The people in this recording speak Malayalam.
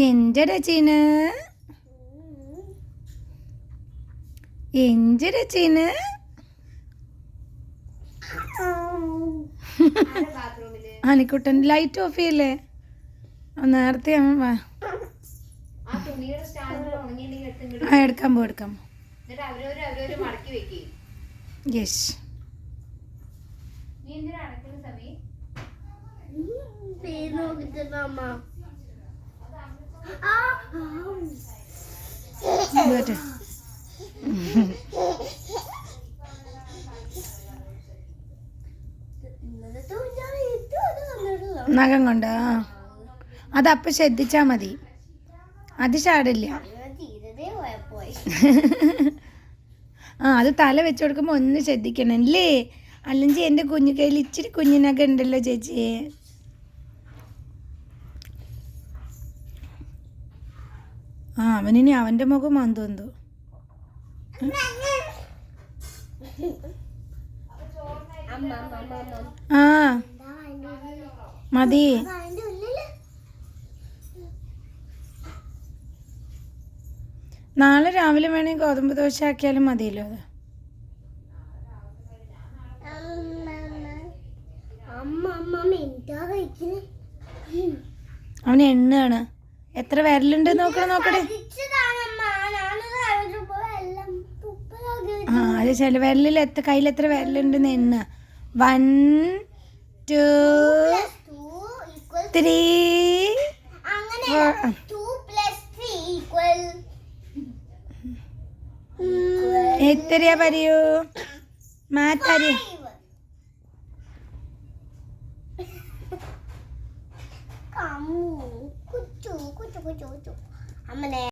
എന്റെ രചീന് എന്റെ രചീന് ആനിക്കുട്ടൻ ലൈറ്റ് ഓഫ് ചെയ്യല്ലേ നേരത്തെ എടുക്കാൻ പോ യെസ് നഖം കൊണ്ട് അതപ്പം ശ്രദ്ധിച്ചാ മതി, അത് ചാടില്ല. അത് തല വെച്ച് കൊടുക്കുമ്പോൾ ഒന്ന് ശ്രദ്ധിക്കണം അല്ലേ, അല്ലെങ്കിൽ എൻ്റെ കുഞ്ഞു കയ്യിൽ ഇച്ചിരി കുഞ്ഞിനൊക്കെ ഉണ്ടല്ലോ ചേച്ചി. അവനിനി അവൻ്റെ മുഖം മാന്തോന്തോ. മതി. നാളെ രാവിലെ വേണമെങ്കിൽ ഗോതമ്പ് ദോശ ആക്കിയാലും മതിയല്ലോ. അത് അവന് എണ്ണാണ്. എത്ര വിരലുണ്ട് നോക്കണേ. അത് ചില വിരലിൽ കയ്യിൽ എത്ര വിരലുണ്ടെന്ന് എണ്ണ. 1 2 3 എത്രയാ പറയൂ മാറ്റാരി.